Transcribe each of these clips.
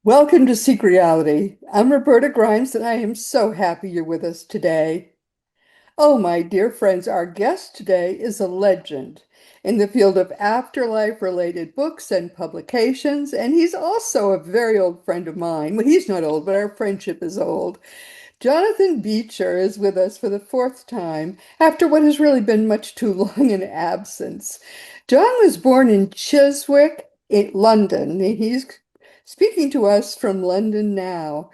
Welcome to Seek Reality. I'm Roberta Grimes, and I am so happy you're with us today. Oh, my dear friends, our guest today is a legend in the field of afterlife-related books and publications, and he's also a very old friend of mine. Well, he's not old, but our friendship is old. Jonathan Beecher is with us for the fourth time after what has really been much too long an absence. John was born in Chiswick, in London. He's speaking to us from London now.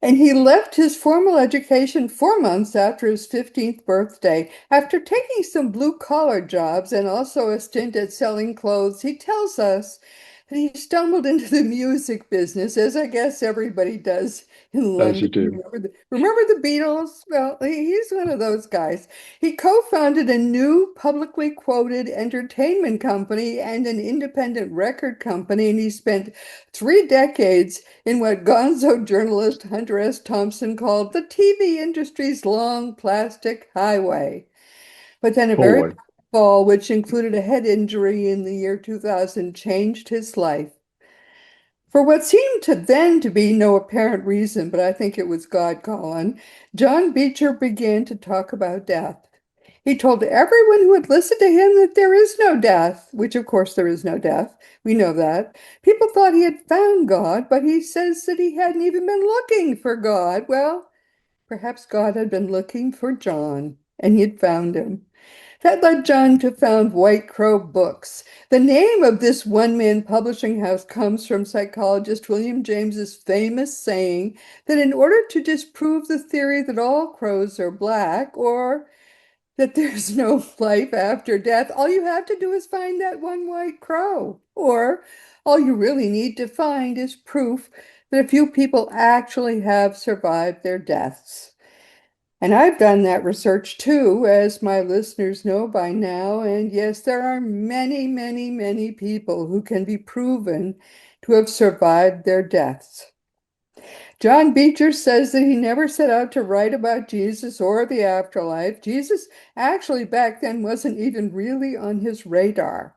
And he left his formal education 4 months after his 15th birthday. After taking some blue-collar jobs and also a stint at selling clothes, he tells us that he stumbled into the music business, as I guess everybody does in As London. you do. Remember the Beatles? Well, he's one of those guys. He co-founded a new publicly quoted entertainment company and an independent record company, and he spent 3 decades in what gonzo journalist Hunter S. Thompson called the TV industry's long plastic highway. But then a very Hallway. bad fall, which included a head injury in the year 2000, changed his life. For what seemed to then to be no apparent reason, but I think it was God calling, John Beecher began to talk about death. He told everyone who would listen to him that there is no death, which of course there is no death. We know that. People thought he had found God, but he says that he hadn't even been looking for God. Well, perhaps God had been looking for John, and he had found him. That led John to found White Crow Books. The name of this one-man publishing house comes from psychologist William James's famous saying that in order to disprove the theory that all crows are black, or that there's no life after death, all you have to do is find that one white crow. Or all you really need to find is proof that a few people actually have survived their deaths. And I've done that research too, as my listeners know by now. And yes, there are many, many, many people who can be proven to have survived their deaths. John Beecher says that he never set out to write about Jesus or the afterlife. Jesus actually back then wasn't even really on his radar.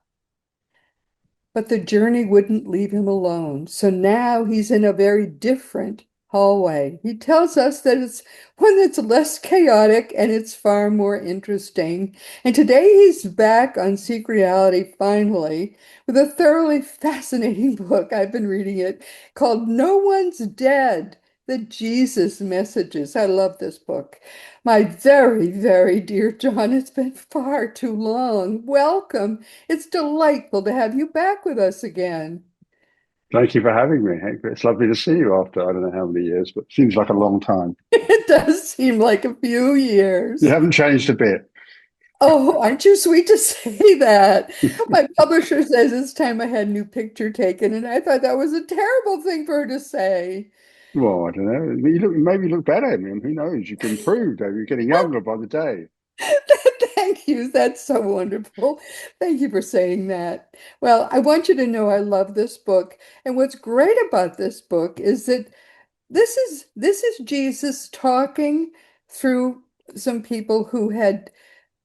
But the journey wouldn't leave him alone. So now he's in a very different hallway. He tells us that it's one that's less chaotic and it's far more interesting. And today he's back on Seek Reality finally with a thoroughly fascinating book. I've been reading it called No One's Dead. The Jesus Messages. I love this book. My very, very dear John, it's been far too long. Welcome. It's delightful to have you back with us again. Thank you for having me, Hank. It's lovely to see you after I don't know how many years, but seems like a long time. It does seem like a few You years. haven't changed a bit. Oh, aren't you sweet to say that? My publisher says it's time I had a new picture taken, and I thought that was a terrible thing for her to say. Well, I don't know. Maybe you look better. I mean, who knows? You've improved. You're getting younger by the day. Thank you. That's so wonderful. Thank you for saying that. Well, I want you to know I love this book. And what's great about this book is that this is Jesus talking through some people who had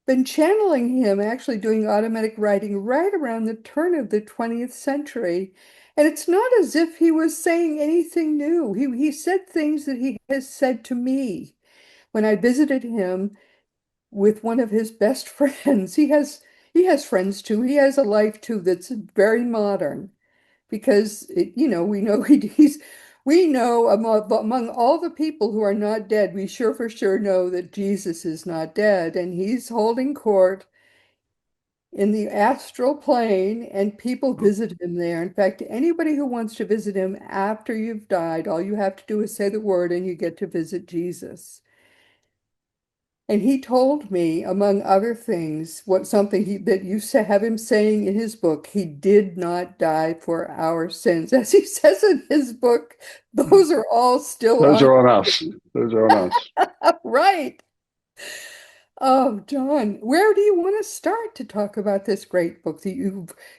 been channeling him, actually doing automatic writing right around the turn of the 20th century. And it's not as if he was saying anything new. He said things that he has said to me when I visited him with one of his best friends. He has friends too. He has a life too that's very modern because we know we know among all the people who are not dead, we sure for sure know that Jesus is not dead, and he's holding court in the astral plane, and people visit him there. In fact, anybody who wants to visit him after you've died, all you have to do is say the word and you get to visit Jesus. And he told me, among other things, what something that you have him saying in his book, he did not die for our sins. As he says in his book, those are all still Those on. are on us. Those are on us. Right. Oh, John, where do you want to start to talk about this great book that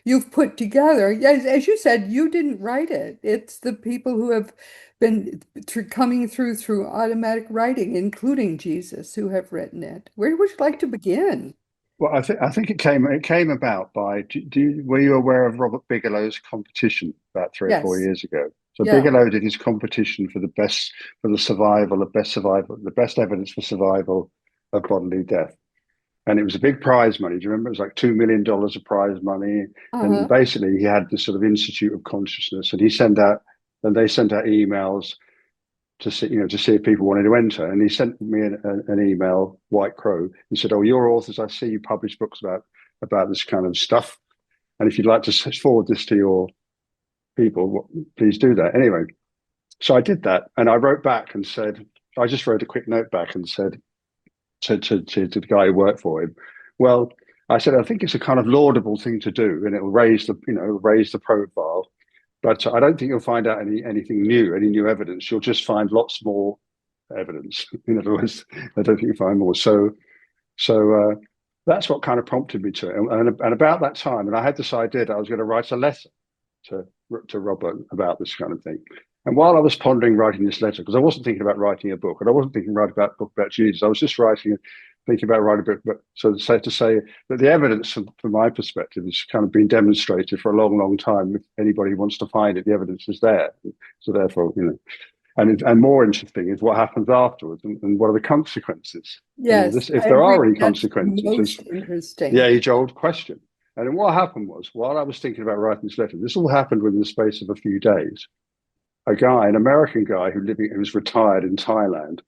you've put together? As you said, you didn't write it. It's the people who have been coming through automatic writing, including Jesus, who have written it. Where would you like to begin? Well, I think it came about by. Were you aware of Robert Bigelow's competition about 3 or 4 Yes. years ago? So Yeah. Bigelow did his competition for the best, for the survival, the best evidence for survival of bodily death. And it was a big prize money. Do you remember? It was like $2 million of prize money. And Uh-huh. basically, he had this sort of Institute of Consciousness, and they sent out emails to see, to see if people wanted to enter. And he sent me an email, White Crow, and said, "Oh, you're authors. I see you publish books about this kind of stuff. And if you'd like to forward this to your people, please do that." Anyway, so I did that, and I wrote back and said, I just wrote a quick note back and said to the guy who worked for him, well, I said, I think it's a kind of laudable thing to do, and it will raise the profile. But I don't think you'll find out anything new, any new evidence. You'll just find lots more evidence. In other words, I don't think you'll find more. So that's what kind of prompted me to it. And about that time, and I had this idea that I was going to write a letter to Robert about this kind of thing. And while I was pondering writing this letter, because I wasn't thinking about writing a book, and I wasn't thinking about a book about Jesus, I was just thinking about writing a book. But so to say that the evidence, from my perspective, has kind of been demonstrated for a long, long time. If anybody wants to find it, the evidence is there. So therefore, and more interesting is what happens afterwards, and what are the consequences. And Yes, this, if I there agree. are any That's consequences, is most the interesting. age-old question. And then what happened was, while I was thinking about writing this letter, this all happened within the space of a few days. An American guy who was retired in Thailand,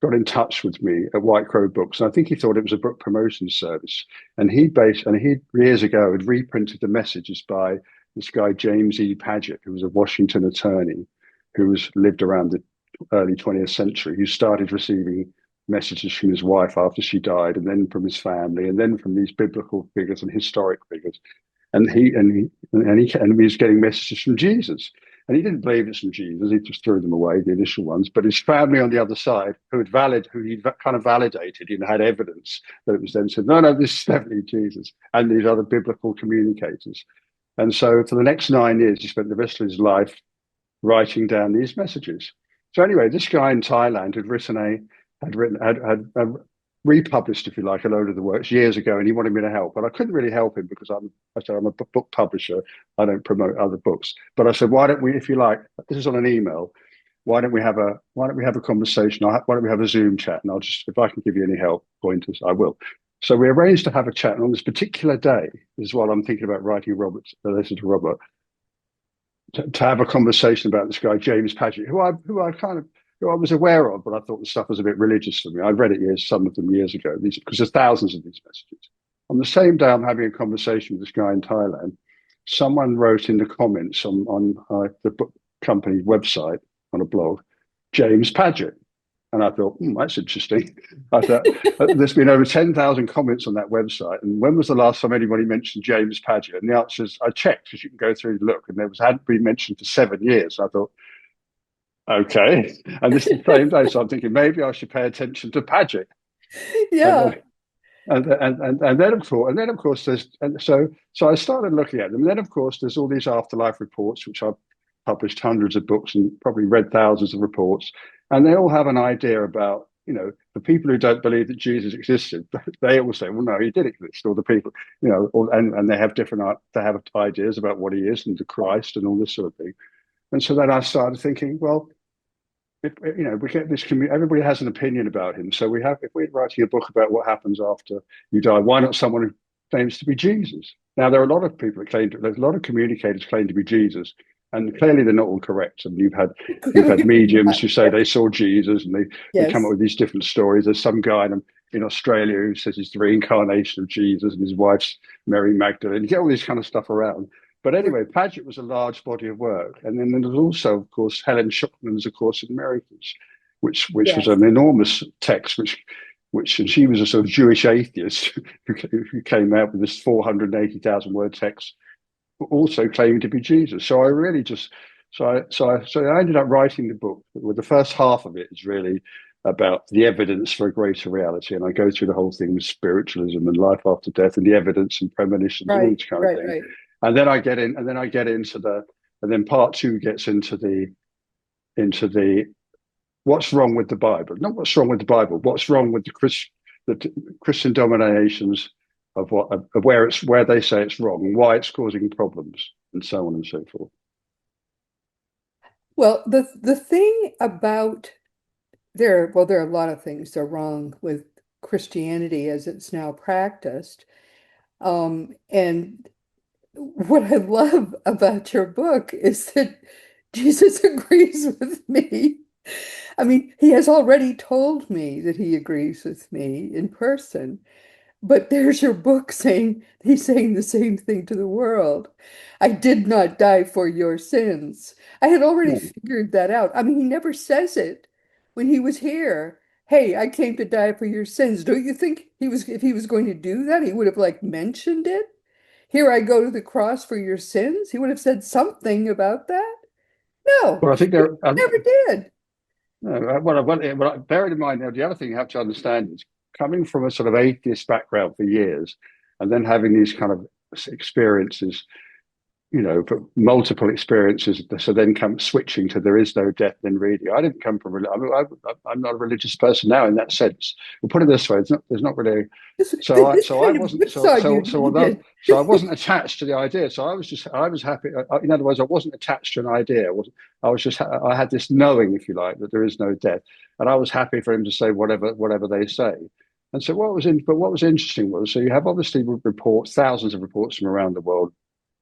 got in touch with me at White Crow Books, and I think he thought it was a book promotion service. And he years ago had reprinted the messages by this guy James E. Paget, who was a Washington attorney, lived around the early 20th century, who started receiving messages from his wife after she died, and then from his family, and then from these biblical figures and historic figures. And he was getting messages from Jesus. And he didn't believe it's from Jesus. He just threw them away, the initial ones. But his family on the other side, who he'd kind of validated and had evidence that it was them, said, no, this is definitely Jesus, and these other biblical communicators. And so for the next 9 years, he spent the rest of his life writing down these messages. So anyway, this guy in Thailand had republished, if you like, a load of the works years ago, and he wanted me to help, but I couldn't really help him because I said I'm a book publisher. I don't promote other books. But I said, why don't we, if you like, this is on an email. Why don't we have a conversation? Why don't we have a Zoom chat? And if I can give you any help, pointers, I will. So we arranged to have a chat. And on this particular day, this is while I'm thinking about writing a letter to Robert, to have a conversation about this guy James Paget, who I was aware of, but I thought the stuff was a bit religious for me. I'd read it some of them years ago, because there's thousands of these messages. On the same day I'm having a conversation with this guy in Thailand, someone wrote in the comments on the book company website on a blog, James Paget. And I thought, that's interesting. I thought, there's been over 10,000 comments on that website. And when was the last time anybody mentioned James Paget? And the answer is, I checked, because you can go through and look, and hadn't been mentioned for 7 years. I thought, okay. And this is the same day. So I'm thinking, maybe I should pay attention to Paget. And Yeah. then, and then of course so I started looking at them. And then of course there's all these afterlife reports, which I've published hundreds of books and probably read thousands of reports, and they all have an idea about, the people who don't believe that Jesus existed, they all say, well, no, he did exist. Or the people, and they have ideas about what he is and the Christ and all this sort of thing. And so then I started thinking, well, if, we get this community, everybody has an opinion about him. So if we're writing a book about what happens after you die, why not someone who claims to be Jesus? Now, there are a lot of people there's a lot of communicators claim to be Jesus, and clearly they're not all correct. And you've had mediums who say they saw Jesus, and they come up Yes. with these different stories. There's some guy in Australia who says he's the reincarnation of Jesus, and his wife's Mary Magdalene. You get all this kind of stuff around. But anyway, Paget was a large body of work. And then there was also, of course, Helen Schucman's A Course in Miracles, which was Yes. an enormous text, and she was a sort of Jewish atheist who came out with this 480,000 word text, also claiming to be Jesus. So I really I ended up writing the book. With the first half of it is really about the evidence for a greater reality, and I go through the whole thing with spiritualism and life after death and the evidence and premonitions and all Right. this kind of Right. thing. Right. And then I get into and then part two gets into the what's wrong with the Bible. Not what's wrong with the Bible, what's wrong with the Christian dominations of where they say it's wrong and why it's causing problems, and so on and so forth. Well, the thing about there are a lot of things that are wrong with Christianity as it's now practiced. And what I love about your book is that Jesus agrees with me. I mean, he has already told me that he agrees with me in person. But there's your book saying he's saying the same thing to the world. I did not die for your sins. I had already Yeah. figured that out. I mean, he never says it when he was here. Hey, I came to die for your sins. Don't you think he was, if he was going to do that, he would have like mentioned it? Here I go to the cross for your sins. He would have said something about that. No, Well, I he think there. never did. No, bearing in mind, the other thing you have to understand is coming from a sort of atheist background for years, and then having these kind of experiences, for multiple experiences. So then come switching to there is no death. Then really, I didn't come from. I'm not a religious person now in that sense. We'll put it this way: it's not. There's not really. This I kind of wasn't. whipsaw you, didn't it? So I wasn't attached to the idea. I was happy. In other words, I wasn't attached to an idea. I was just. I had this knowing, if you like, that there is no death, and I was happy for him to say whatever they say. And so what was interesting was, so you have obviously reports, thousands of reports from around the world,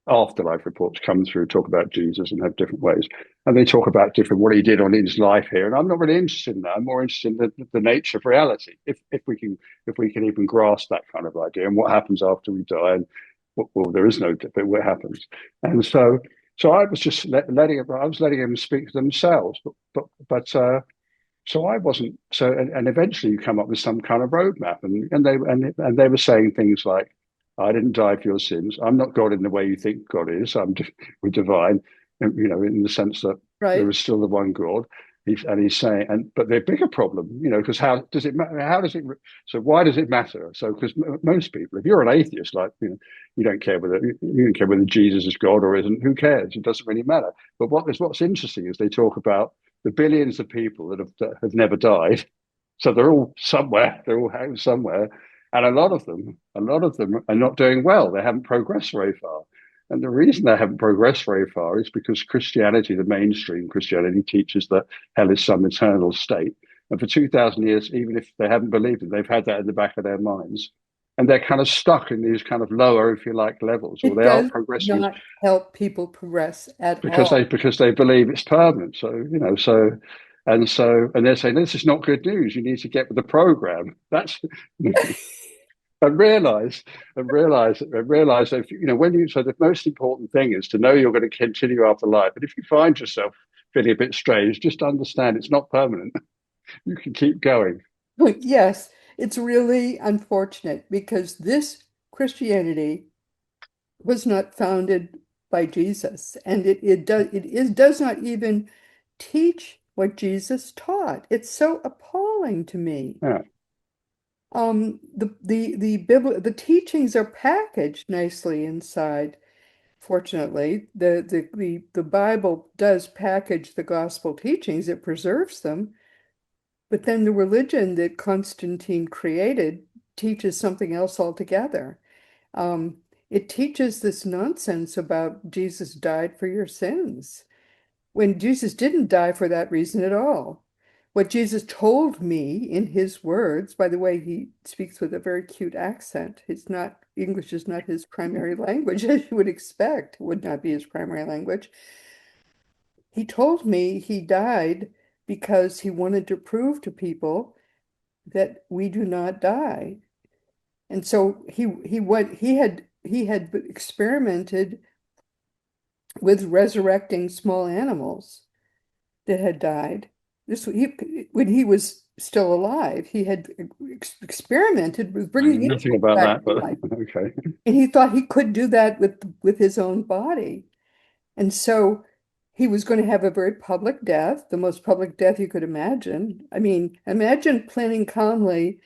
afterlife reports come through, talk about Jesus and have different ways. And they talk about different what he did on his life here. And I'm not really interested in that. I'm more interested in the nature of reality. If we can even grasp that kind of idea and what happens after we die and well, there is no but what happens. And so I was just letting them speak for themselves. But so I wasn't so and eventually you come up with some kind of roadmap and they were saying things like, I didn't die for your sins. I'm not God in the way you think God is. We're divine, in the sense that there Right. is still the one God. He's saying, but the bigger problem, because how does it matter? So why does it matter? So because most people, if you're an atheist, like you don't care whether Jesus is God or isn't. Who cares? It doesn't really matter. But what's interesting is they talk about the billions of people that have never died. So they're all somewhere. They're all housed somewhere, and a lot of them are not doing well. They haven't progressed very far. And the reason they haven't progressed very far is because Christianity, the mainstream Christianity, teaches that hell is some eternal state. And for 2,000 years, even if they haven't believed it, they've had that in the back of their minds. And they're kind of stuck in these kind of lower, if you like, levels, or It they aren't does progressing not help people progress at because all. they believe it's permanent. So and they're saying this is not good news. You need to get with the program. That's and realize that when you so the most important thing is to know you're going to continue after life. And if you find yourself feeling a bit strange, just understand it's not permanent. You can keep going. Yes, it's really unfortunate because this Christianity was not founded by Jesus, and does not even teach what Jesus taught. It's so appalling to me. Yeah. The teachings are packaged nicely inside. Fortunately, the Bible does package the gospel teachings. It preserves them. But then the religion that Constantine created teaches something else altogether. It teaches this nonsense about Jesus died for your sins, when Jesus didn't die for that reason at all. What Jesus told me in his words, by the way, he speaks with a very cute accent. English is not his primary language, as you would expect, it would not be his primary language. He told me he died because he wanted to prove to people that we do not die. And so he had experimented with resurrecting small animals that had died. When he was still alive, he had experimented with I know bringing nothing animals about back that, to but life, okay. and he thought he could do that with his own body. And so he was going to have a very public death, the most public death you could imagine. I mean, imagine planning calmly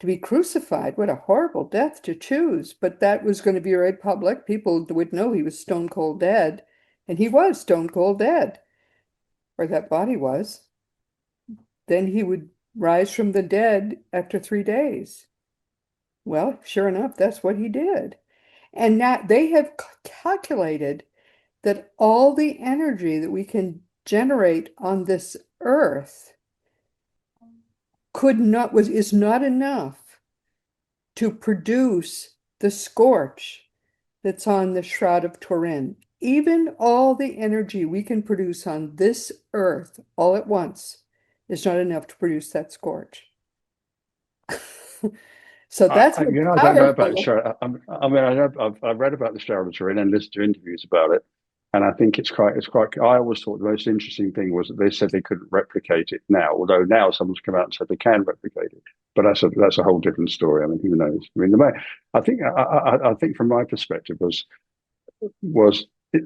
to be crucified. What a horrible death to choose. But that was going to be very public. People would know he was stone cold dead. And he was stone cold dead, or that body was. Then he would rise from the dead after 3 days. Well, sure enough, that's what he did. And now they have calculated that all the energy that we can generate on this earth is not enough to produce the scorch that's on the Shroud of Turin. Even all the energy we can produce on this earth all at once is not enough to produce that scorch. So that's how I don't know about the powerful. show. I mean, I've read about the Sheraton and listened to interviews about it, and I think it's quite. I always thought the most interesting thing was that they said they couldn't replicate it now, although now someone's come out and said they can replicate it. But that's a whole different story. I mean, who knows? I mean, I think from my perspective was it,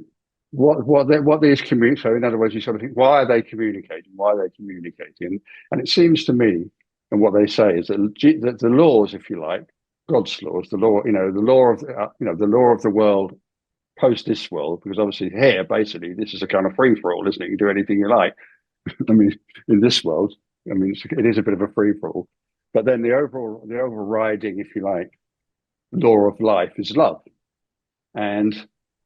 what these communicate. So in other words, you sort of think, why are they communicating? Why are they communicating? And it seems to me, and what they say is that the laws, if you like, God's laws, the law, the law of the law of the world post this world, because obviously here, basically, this is a kind of free for all, isn't it? You can do anything you like. I mean, in this world, I mean, it is a bit of a free for all. But then the overriding, if you like, law of life is love, and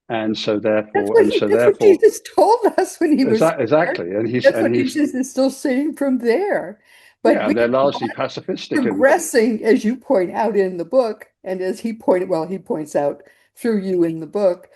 and so therefore, and so That's what therefore, Jesus told us when he was here. exactly, That's what he's Jesus is still saying from there. But yeah, we and they're are largely not pacifistic, and progressing, as you point out in the book, and as he points out through you in the book.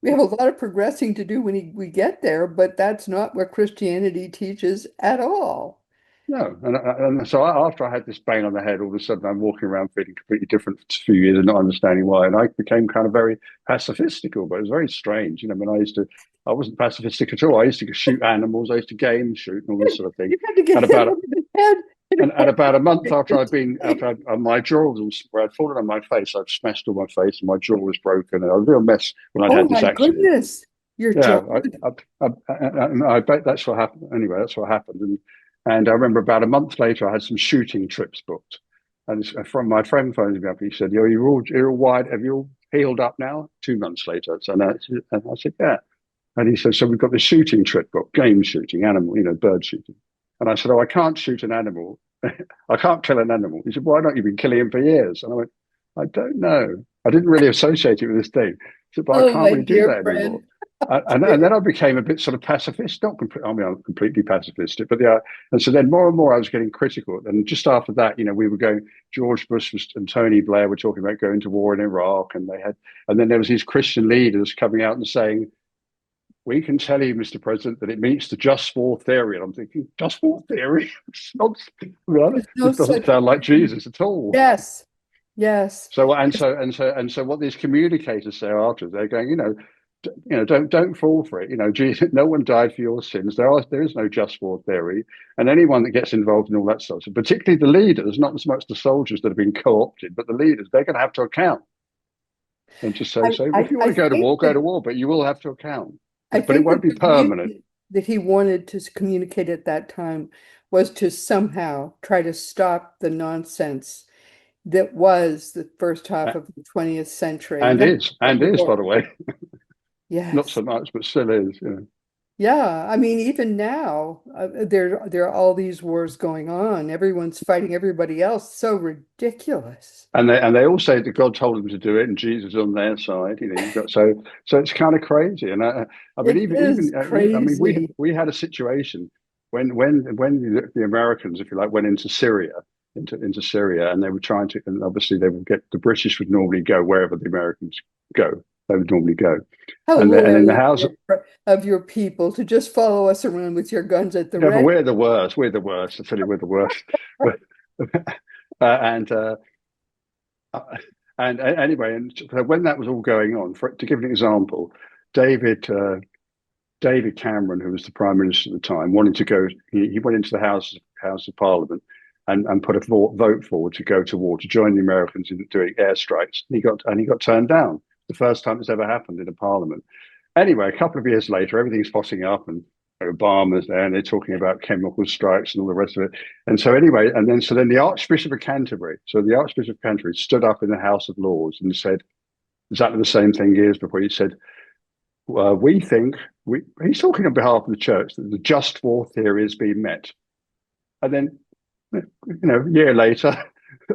We have a lot of progressing to do when we get there, but that's not what Christianity teaches at all. no, and so after I had this bang on the head, all of a sudden I'm walking around feeling completely different for 2 years and not understanding why. And I became kind of very pacifistical, but it was very strange. I mean, I wasn't pacifistic at all. I used to shoot animals, I used to game shoot and all this sort of thing. You had to get And hit about over the head in a and about a month after way. my jaw was where I'd fallen on my face, I'd smashed all my face and my jaw was broken. And I was a real mess when I'd Oh had this my accident. goodness, your Yeah, jaw. I bet that's what happened. Anyway, that's what happened. And I remember about a month later, I had some shooting trips booked. And from my friend phoned me up. He said, you're all wide. Have you all healed up now? 2 months later. So no, and I said, yeah. And he said, so we've got the shooting trip booked, game shooting, animal, bird shooting. And I said, oh, I can't shoot an animal. I can't kill an animal. He said, why not? You've been killing him for years. And I went, I don't know. I didn't really associate it with this thing. He said, but I Oh, can't my really do dear that anymore. friend. And then I became a bit sort of pacifist, not I mean, I'm completely pacifistic, but yeah. And so then more and more I was getting critical. And just after that, we were going, George Bush and Tony Blair were talking about going to war in Iraq. And then there was these Christian leaders coming out and saying, we can tell you, Mr. President, that it meets the just war theory. And I'm thinking, just war theory? There's no This doesn't such sound like thing. Jesus at all. Yes, yes. So what these communicators say after, they're going, don't fall for it. Jesus, no one died for your sins. There is no just war theory, and anyone that gets involved in all that stuff, so particularly the leaders, not as much the soldiers that have been co-opted, but the leaders, they're going to have to account and just say, so if you want I to think go to war, but you will have to account, I but it think won't that be the view permanent. that he wanted to communicate at that time was to somehow try to stop the nonsense that was the first half of the 20th century. And Not is the and is, by war. the way, not Yes. so much, but still is. Yeah, I mean, even now, there are all these wars going on. Everyone's fighting everybody else. So ridiculous. And they all say that God told them to do it, and Jesus is on their side. You've got so it's kind of crazy. And I mean, It is I mean, crazy. we had a situation when the Americans, if you like, went into Syria, and they were trying to, and obviously they would get the British would normally go wherever the Americans go. They would normally go, How and in the loyal house. of your people to just follow us around with your guns at the Yeah, but ready. we're the worst. We're the worst. I tell you, we're the worst. And Uh, and anyway, and so when that was all going on, to give an example, David David Cameron, who was the Prime Minister at the time, wanted to go. He went into the House of Parliament and put a vote forward to go to war to join the Americans in doing airstrikes. He got turned down. The first time it's ever happened in a Parliament. Anyway, a couple of years later, everything's potting up, and Obama's there, and they're talking about chemical strikes and all the rest of it. And so anyway, so then the Archbishop of Canterbury, stood up in the House of Lords and said exactly the same thing years before. He said, "We think he's talking on behalf of the church that the just war theory has been met." And then, a year later,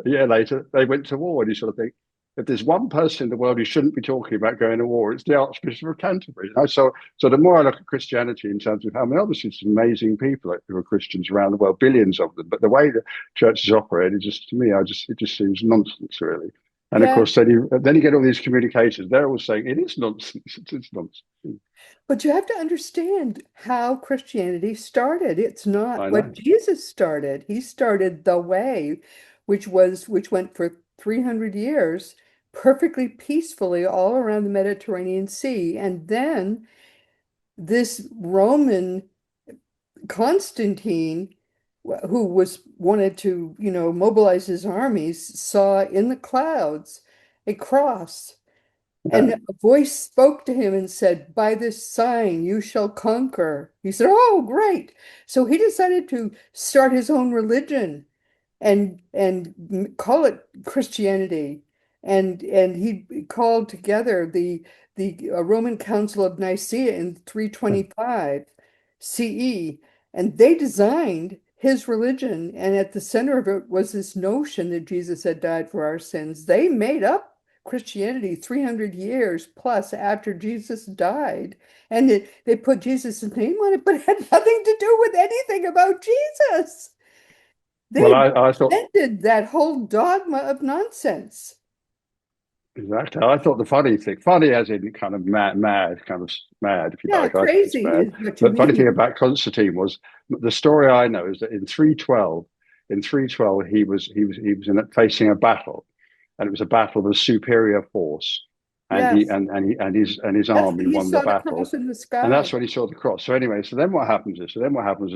they went to war, and you sort of think if there's one person in the world who shouldn't be talking about going to war, it's the Archbishop of Canterbury. You know? So the more I look at Christianity in terms of how many, obviously, some amazing people who are Christians around the world, billions of them, but the way the churches operate, it just to me, it just seems nonsense, really. And of Yeah, course, then you get all these communications. They're all saying it is nonsense. It's nonsense. but you have to understand how Christianity started. It's not I what know. Jesus started. He started the way, which went for 300 years perfectly peacefully all around the Mediterranean Sea. And then this Roman Constantine, who was wanted to, mobilize his armies, saw in the clouds a cross. And Yeah. a voice spoke to him and said, "By this sign you shall conquer." He said, "Oh, great." So he decided to start his own religion and call it Christianity. And he called together the Roman Council of Nicaea in 325 CE, and they designed his religion. And at the center of it was this notion that Jesus had died for our sins. They made up Christianity 300 years plus after Jesus died. And they put Jesus' name on it, but it had nothing to do with anything about Jesus. Well, They I thought invented that whole dogma of nonsense. exactly. I thought the funny as in kind of kind of mad, if you Yeah, like. I think it's crazy mad. is what you But funny thing mean. about Constantine was the story I know is that in 312, facing a battle, and it was a battle of a superior force, and Yes, his that's army when he won the saw the battle. cross in the And sky. that's when he saw the cross. So anyway, then what happens is,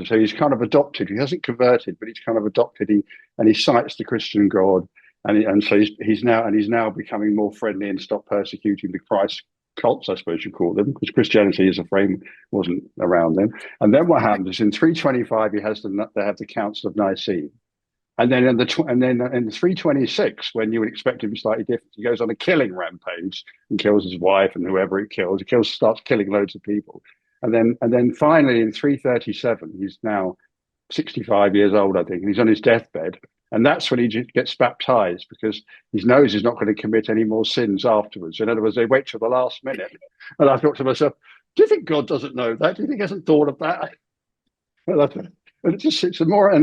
so he's kind of adopted. He hasn't converted, but he's kind of adopted. He cites the Christian God, and so he's now becoming more friendly and stop persecuting the Christ cults, I suppose you call them, because Christianity as a frame wasn't around then. And then what happens is in 325 they have the Council of Nicaea, and then in 326, when you would expect him to be slightly different, he goes on a killing rampage and kills his wife and whoever he kills. Starts killing loads of people, and then finally in 337, he's now 65 years old, I think, and he's on his deathbed. And that's when he gets baptized because he knows he's not going to commit any more sins afterwards. In other words, they wait till the last minute. And I thought to myself, do you think God doesn't know that? Do you think he hasn't thought of that? And it just it's the more I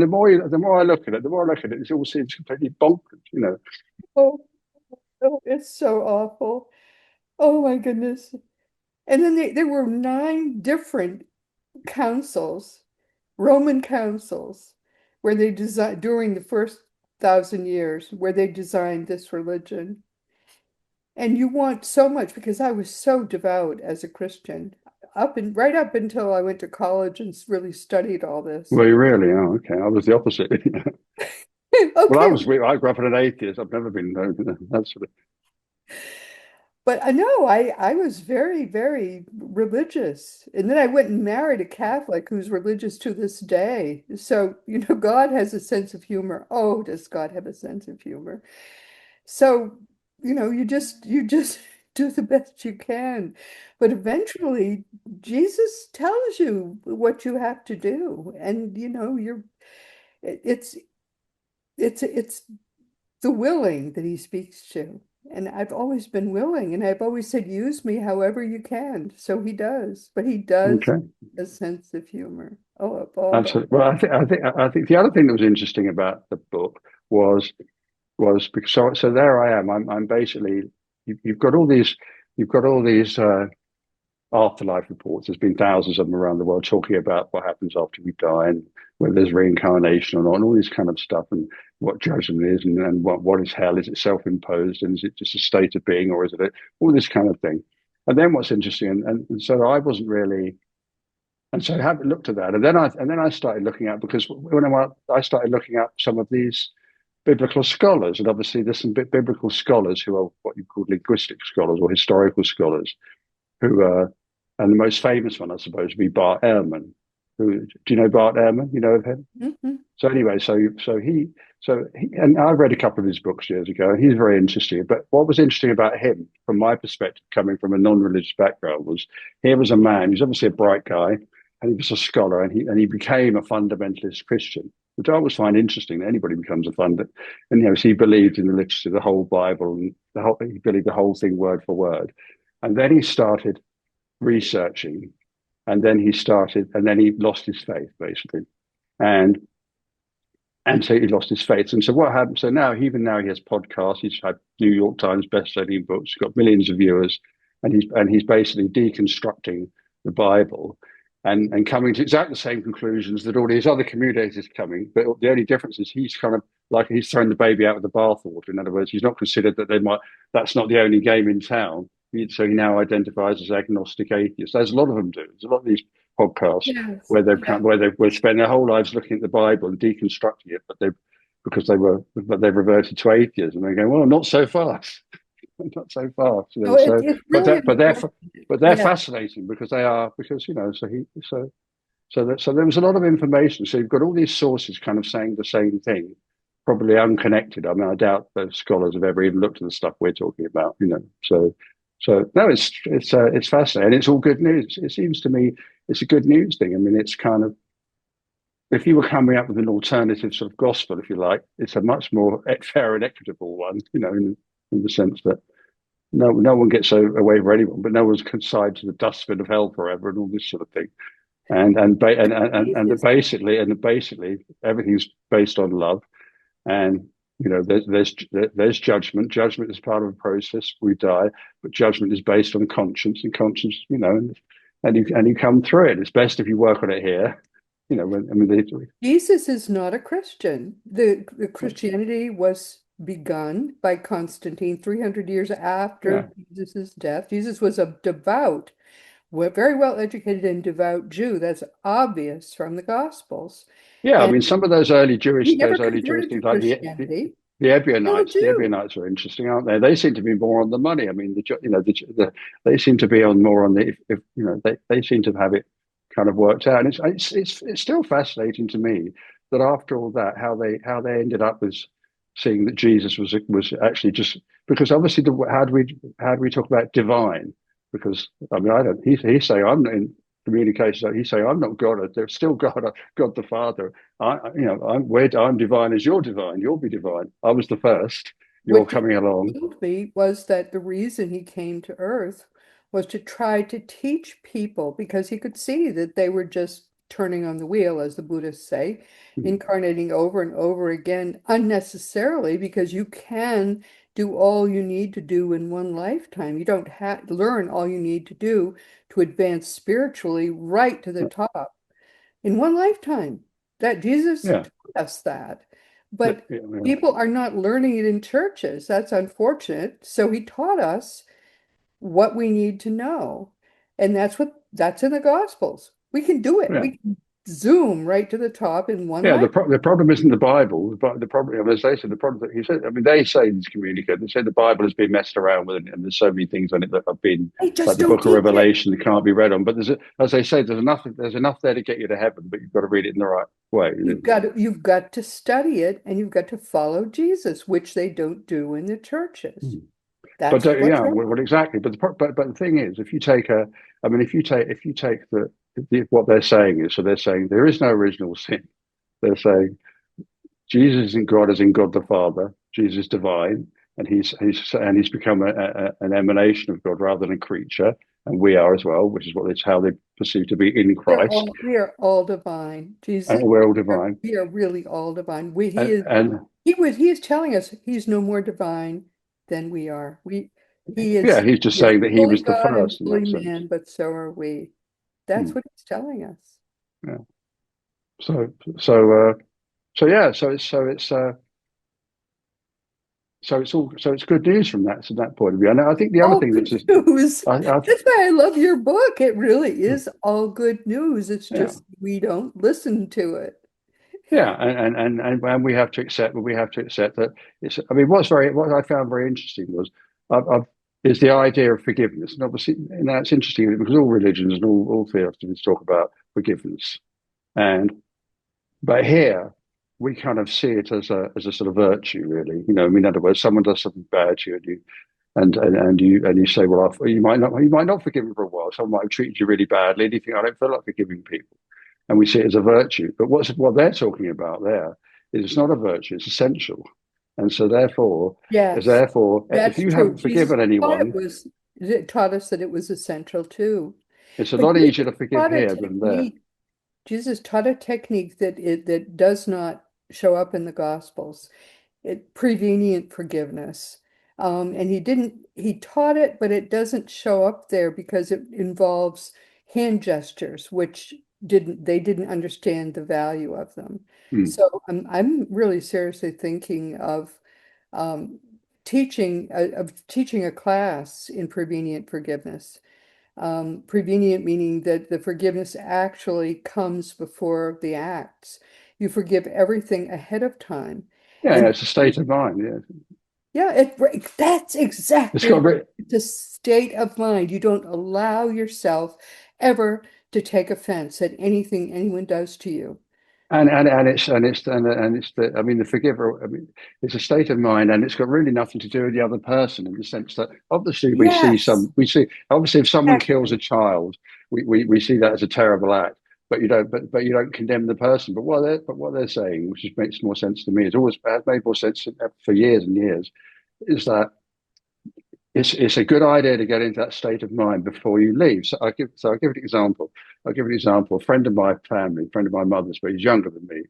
look at it, it all seems completely bonkers, you know. Oh, oh, it's so awful. Oh my goodness. And then there were nine different councils, Roman councils, where they designed during the first 1,000 years, where they designed this religion. And you want so much because I was so devout as a Christian, right up until I went to college and really studied all this. Well, you really are. Okay. I was the opposite. Well, Okay, I grew up an atheist. I've never been, that sort of, but I know I was very, very religious. And then I went and married a Catholic who's religious to this day. So, God has a sense of humor. Oh, does God have a sense of humor? So, you just do the best you can. But eventually Jesus tells you what you have to do. And it- it's it's the willing that he speaks to. And I've always been willing, and I've always said, use me however you can. So he does, but he does okay. a sense of humor. Oh, of all the Absolutely. Well, I think the other thing that was interesting about the book was because so there I am. I'm basically you've got all these afterlife reports. There's been thousands of them around the world talking about what happens after we die and whether there's reincarnation or not, and all this kind of stuff, and what judgment is, and what is hell? Is it self-imposed, and is it just a state of being, or is it all this kind of thing? And then what's interesting, and so I wasn't really, and so I haven't looked at that, and then I started looking at because I started looking at some of these biblical scholars, and obviously there's some biblical scholars who are what you call linguistic scholars or historical scholars who and the most famous one, I suppose, would be Bart Ehrman. Who do you know Bart Ehrman? You know of him? Mhm. So anyway, and I read a couple of his books years ago, and he's very interesting. But what was interesting about him, from my perspective, coming from a non-religious background, was he was a man. He's obviously a bright guy, and he was a scholar, and he became a fundamentalist Christian. which I always find interesting that anybody becomes a funder. And so he believed in the literacy, the whole Bible, and he believed the whole thing word for word. And then he started researching, and then he lost his faith basically, and so he lost his faith. And so what happened? So now, even now, he has podcasts. He's had New York Times best-selling books. He's got millions of viewers, and he's basically deconstructing the Bible and coming to exactly the same conclusions that all these other communicators are coming. But the only difference is he's kind of like he's thrown the baby out with the bathwater. In other words, he's not considered that that's not the only game in town. So he now identifies as agnostic atheist. There's a lot of them do. There's a lot of these podcasts Yes. where Yeah. they've spent their whole lives looking at the Bible and deconstructing it, but they've reverted to atheism. And they go, well, not so fast, not so fast. No, it's really unfortunate. But they're Yeah. fascinating because they are because so there was a lot of information. So you've got all these sources kind of saying the same thing, probably unconnected. I mean, I doubt that scholars have ever even looked at the stuff we're talking about. So no, it's fascinating. It's all good news. It seems to me it's a good news thing. I mean, it's kind of if you were coming up with an alternative sort of gospel, if you like, it's a much more fair and equitable one. In the sense that no one gets away with anyone, but no one's consigned to the dustbin of hell forever and all this sort of thing. And basically everything's based on love, and there's judgment. Judgment is part of a process. We die, but judgment is based on conscience, and conscience, and you come through it. It's best if you work on it here. Jesus is not a Christian. The Christianity was begun by Constantine 300 years yeah, after Jesus' death. Jesus was a devout, very well educated and devout Jew. That's obvious from the Gospels. yeah. I And mean, some of he never those early Jewish converted to things, like Christianity. the Still a Ebionites. The Jew. Ebionites are interesting, aren't they? They seem to be more on the money. I mean, they seem to be on more on the if they seem to have it kind of worked out. And it's still fascinating to me that after all that, how they ended up with seeing that Jesus was actually just because obviously how do we talk about divine? Because I mean, I don't. He's saying I'm not in communication. He's saying I'm not God. There's still God the Father. I'm divine as you're divine. You'll be divine. I was the first. You're What Jesus coming along. told me was that the reason he came to Earth was to try to teach people because he could see that they were just turning on the wheel, as the Buddhists say, Hmm. incarnating over and over again unnecessarily because you can do all you need to do in one lifetime. You don't have to learn all you need to do to advance spiritually right to the top in one lifetime. That Jesus Yeah, taught us that. yeah, But yeah, yeah. people are not learning it in churches. That's unfortunate. So he taught us what we need to know. And that's in the Gospels. We can do it. Yeah. We can zoom right to the top in one Yeah, life. the problem isn't the Bible, but the problem, as they said, the problem that he said. I mean, they say in this communique, they say the Bible has been messed around with, and there's so many things on it that have been They like just the don't Book of teach it. Revelation that can't be read on. But as they say, there's enough there to get you to heaven, but you've got to read it in the right way. You've got to study it and you've got to follow Jesus, which they don't do in the churches. But That's what's yeah, well, wrong. exactly. But the thing is, I mean, if you take what they're saying is, so they're saying there is no original sin. They're saying Jesus isn't God as in God the Father. Jesus is divine, and he's become an emanation of God rather than a creature, and we are as well, which is how they perceive to be in Christ, We are all divine. and Jesus, we're all divine. we are really all divine. And He is telling us he's no more divine than we are. He yeah, is he's just he is saying that he fully was the God and first in fully that sense. man, but so are we. Hmm. That's what he's telling us. Yeah. So so so yeah. So it's good news from that point of view. And I think the other All thing good that's just news. I That's why I love your book. It really is all good news. It's yeah. just we don't listen to it. Yeah, and we have to accept that it's. I mean, what I found very interesting was I've, is the idea of forgiveness, and obviously, it's interesting because all religions and all theologians talk about forgiveness, and but here we kind of see it as a sort of virtue, really. I mean, in other words, someone does something bad to you, and you say, well, you might not forgive them for a while. Someone might have treated you really badly, and you think, I don't feel like forgiving people. and we see it as a virtue. But what they're talking about there is it's not a virtue; it's essential. And so Yes, therefore, if that's you true. haven't Jesus forgiven taught anyone, it taught us that it was essential too. it's a But lot easier Jesus to forgive taught a here than there. technique. Jesus taught a technique that does not show up in the Gospels. Prevenient forgiveness. And he taught it, but it doesn't show up there because it involves hand gestures, which they didn't understand the value of them. Hmm. So I'm really seriously thinking um, of teaching a class in prevenient forgiveness. Prevenient meaning that the forgiveness actually comes before the acts. You forgive everything ahead of time. Yeah, yeah, And it's a state of mind. Yeah, yeah, that's it's exactly got right. It's a state of mind. You don't allow yourself ever to take offense at anything anyone does to you. and it's the I mean the forgiver. I mean, it's a state of mind, and it's got really nothing to do with the other person in the sense that obviously Yes, we see obviously if someone kills a exactly. child, we see that as a terrible act. But you don't condemn the person. But what they're saying, which just makes more sense to me, has made more sense for years and years, is that it's a good idea to get into that state of mind before you leave. So I'll give an example. I'll give an example. A friend of my family, a friend of my mother's, but he's younger than me,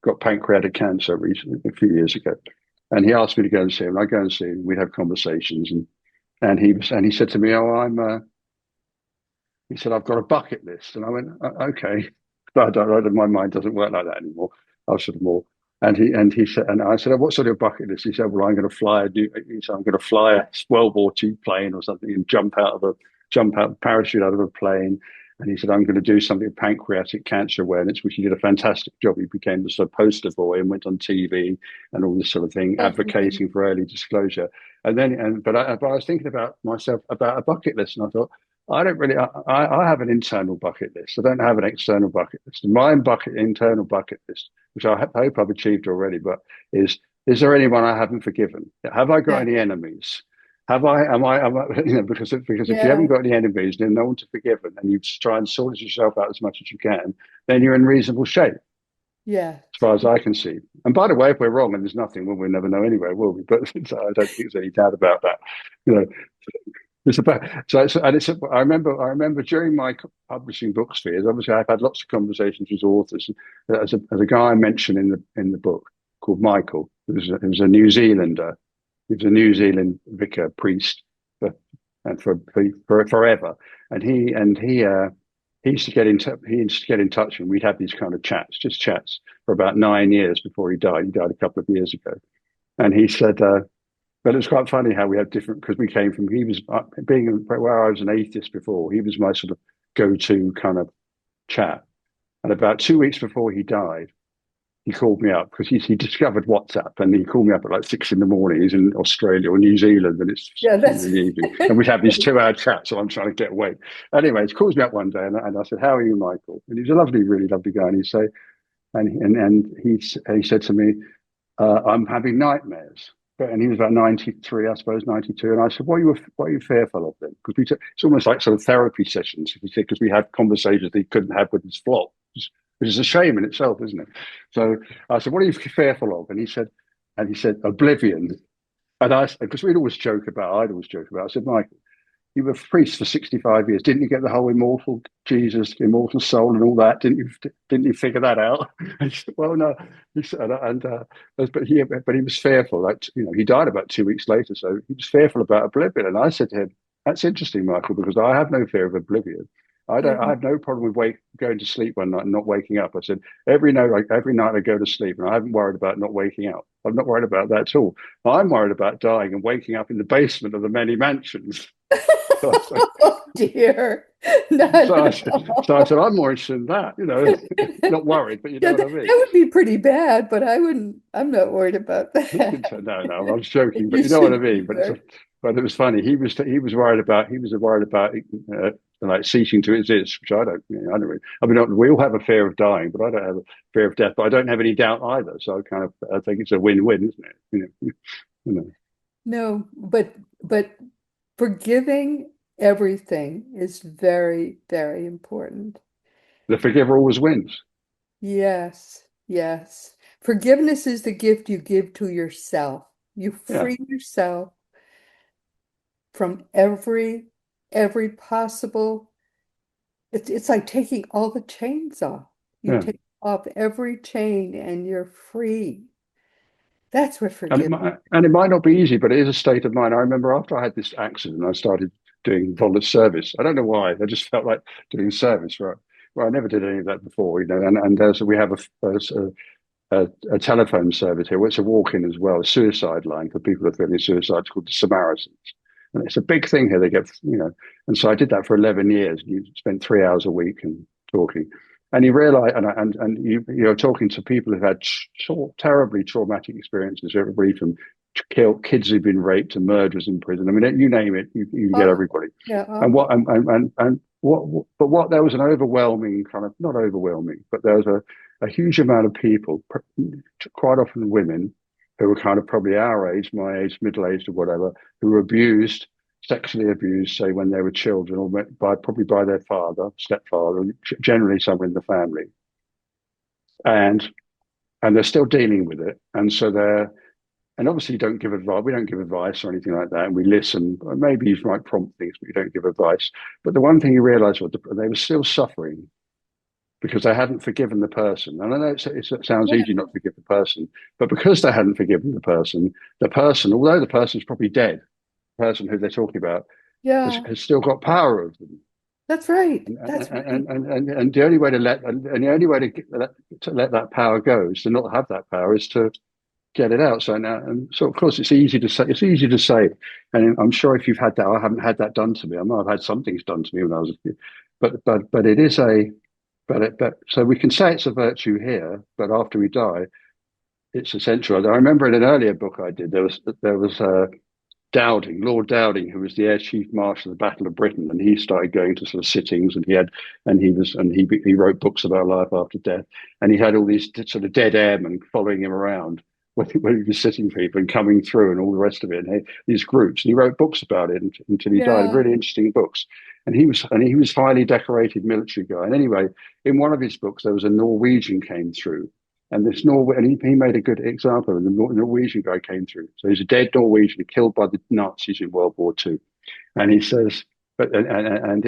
got pancreatic cancer recently, a few years ago, and he asked me to go and see him. I go and see him. We'd have conversations, and he said to me, "Oh, he said I've got a bucket list," and I went, "Okay." But my mind doesn't work like that anymore. I was sort of more. And he said, and I said, "Oh, what sort of bucket list?" He said, "Well, I'm going to fly a new. He said, I'm going to fly a World War II plane or something and jump out parachute out of a plane." And he said, "I'm going to do something with pancreatic cancer awareness," which he did a fantastic job. He became the sort of poster boy and went on TV and all this sort of thing, That's advocating amazing. for early disclosure. But I was thinking about myself about a bucket list, and I thought, I don't really. I have an internal bucket list. I don't have an external bucket list. My internal bucket list, which I hope I've achieved already, but is is there anyone I haven't forgiven? Have I got Yeah, any enemies? Have I? Am I? You know, because if you haven't yeah, got any enemies, then no one to forgive, and you try and sort yourself out as much as you can, then you're in reasonable shape, yeah, as far as I can see. And by the way, if we're wrong and there's nothing, well, we'll never know anyway, will we? But so I don't think there's any doubt about that. You know, it's about and it's. I remember during my publishing book spheres. Obviously, I've had lots of conversations with authors. As a guy I mentioned in the book called Michael, who was a New Zealander. He was a New Zealand vicar priest for and for forever. And he used to get in he used to get in touch, and we'd have these kind of chats, just chats, for about 9 years before he died. He died a couple of years ago, and he said. But it's quite funny how we have different because we came from. He was being where I was an atheist before. He was my sort of go-to kind of chat. And about 2 weeks before he died, he called me up because he discovered WhatsApp, and he called me up at like 6 in the morning. He's in Australia or New Zealand, and it's yeah. in That's the evening. And we'd have these 2 hour chats. So I'm trying to get away. Anyway, he calls me up one day, and I said, "How are you, Michael?" And he's a lovely, really lovely guy. And he say, and he said to me, "I'm having nightmares." And he was about 93, I suppose, 92. And I said, what are you fearful of then? Because it's almost like sort of therapy sessions, because we had conversations that he couldn't have with his flock, which is a shame in itself, isn't it? So I said, what are you fearful of? And he said, oblivion. And because I'd always joke about, I said, Michael, you were a priest for 65 years. Didn't you get the whole immortal Jesus, immortal soul, and all that? Didn't you figure that out? And he said, well, no. He said, but he was fearful. Like, you know, he died about 2 weeks later, so he was fearful about oblivion. And I said to him, "That's interesting, Michael, because I have no fear of oblivion. I yeah. have no problem with going to sleep one night and not waking up." I said, every night I go to sleep, and I haven't worried about not waking up. I'm not worried about that at all. I'm worried about dying and waking up in the basement of the many mansions. So I said, Oh dear, not at I said, all. I'm more interested in that, you know, not worried, but you know Yeah, what I that mean. would be pretty bad, but I wouldn't. I'm not worried about He didn't that. say, no, no, I was joking, but You you know what I should mean. either. But it was funny. He was worried about like ceasing to exist, which I don't, I don't really. I mean, we all have a fear of dying, but I don't have a fear of death. But I don't have any doubt either. So I think it's a win-win, isn't it? You know. No, but forgiving everything is very, very important. The forgiver always wins. Yes, yes. Forgiveness is the gift you give to yourself. You Yeah, free yourself from every possible. It's like taking all the chains off. You yeah. take off every chain and you're free. That's what forgiveness. And it might not be easy, but it is a state of mind. I remember after I had this accident, I started doing volunteer service. I don't know why. I just felt like doing service. Right. Well, I never did any of that before, And we have a telephone service here. Well, it's a walk-in as well, a suicide line for people who are feeling suicide. It's called the Samaritans, and it's a big thing here. They get. And so I did that for 11 years. You spent 3 hours a week and talking, and you realize, and you're talking to people who've had terribly traumatic experiences. Everybody from kids who've been raped to murderers in prison. I mean, you name it, you get Awful. everybody. Yeah, And awful. what there was an overwhelming kind of not overwhelming, but there was a huge amount of people, quite often women, who were kind of probably our age, my age, middle aged or whatever, who were abused, sexually abused, say when they were children, or probably by their father, stepfather, generally someone in the family, and they're still dealing with it, and so they're and obviously, you don't give advice. We don't give advice or anything like that. And we listen. Maybe you might prompt things, but you don't give advice. But the one thing you realise was they were still suffering because they hadn't forgiven the person. And I know it sounds Yeah, easy not to forgive the person, but because they hadn't forgiven the person, although the person's probably dead, the person who they're talking about yeah, has still got power over them. that's right. And, That's right. and the only way to let that power go is to not have that power is to get it out. So now, and so of course, it's easy to say. It's easy to say, and I'm sure if you've had that, I haven't had that done to me. I might have had some things done to me when I was a kid, but it is a but so we can say it's a virtue here, but after we die, it's essential. I remember in an earlier book I did, there was Dowding, Lord Dowding, who was the Air Chief Marshal of the Battle of Britain, and he started going to sort of sittings, and he wrote books about life after death, and he had all these sort of dead airmen following him around when he was sitting people and coming through and all the rest of it, and these groups, and he wrote books about it until he died, Yeah, really interesting books, and he was highly decorated military guy, and anyway, in one of his books there was a Norwegian came through. And he made a good example. And the Norwegian guy came through. So he's a dead Norwegian killed by the Nazis in World War II. And he says, but and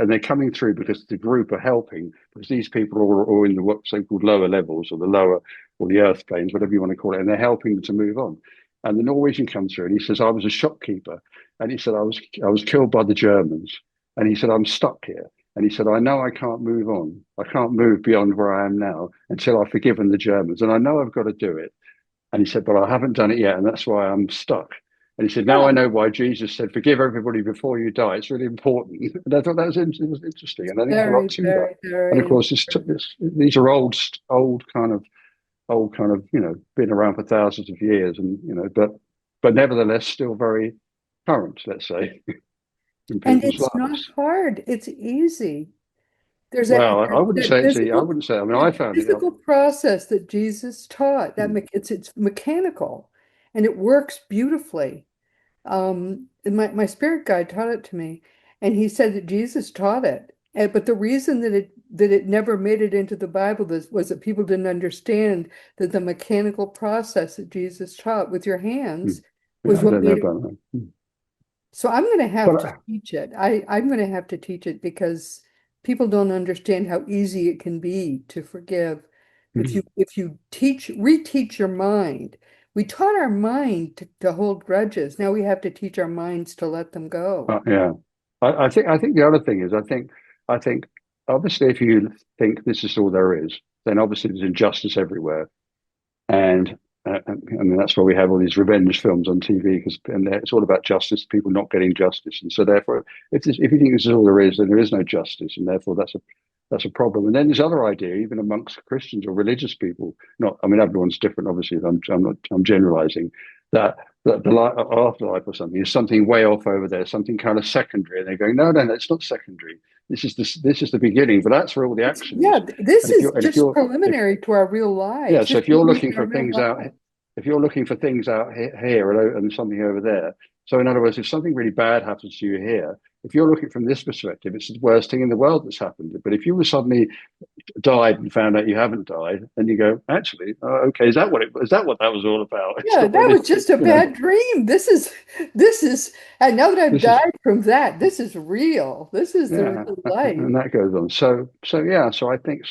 they're coming through because the group are helping because these people are all in the what so-called lower levels or the lower or the earth planes, whatever you want to call it, and they're helping them to move on. And the Norwegian comes through and he says, I was a shopkeeper, and he said I was killed by the Germans, and he said I'm stuck here. And he said, I know I can't move on. I can't move beyond where I am now until I've forgiven the Germans. And I know I've got to do it. And he said, but I haven't done it yet. And that's why I'm stuck. And he said, now I yeah. know why Jesus said, forgive everybody before you die. It's really important. And I thought it was interesting. And I think there's a lot Very, to that. very, And of very course, important. these are old kind of, been around for thousands of years. And, but nevertheless, still very current, let's say, in And people's it's not lives. hard. It's easy. There's Well, I wouldn't that say it's. I physical wouldn't say. I mean, I that found it. physical process that Jesus taught. Hmm. It's mechanical, and it works beautifully. And my spirit guide taught it to me, and he said that Jesus taught it. But the reason that it never made it into the Bible was that people didn't understand that the mechanical process that Jesus taught with your Hmm. hands Yeah, was I what don't know made it. about that. Hmm. So I'm going to have But to teach it. I'm going to have to teach it because people don't understand how easy it can be to forgive. If hmm. you reteach your mind. We taught our mind to hold grudges. Now we have to teach our minds to let them go. Yeah, I think the other thing is I think obviously if you think this is all there is, then obviously there's injustice everywhere. And I mean that's why we have all these revenge films on TV because and it's all about justice, people not getting justice, and so therefore, if you think this is all there is, then there is no justice, and therefore that's a problem. And then this other idea, even amongst Christians or religious people, not I mean everyone's different, obviously. I'm generalizing that the afterlife or something is something way off over there, something kind of secondary, and they're going no, it's not secondary. This is the beginning, but that's where all the action Yeah, is. this And if is you're and if just you're if preliminary to our real yeah, lives. so This if you're begins looking our for real things out, life. if you're looking for things out here and something over there, so in other words, if something really bad happens to you here, if you're looking from this perspective, it's the worst thing in the world that's happened. But if you were suddenly died and found out you haven't died, and you go, actually, okay, is that what that was all about? It's Yeah, not that really, was just a you know, bad dream. This is, and now that I've this is died from that, this is real. This is the yeah, real life. and that goes on. So yeah, so I think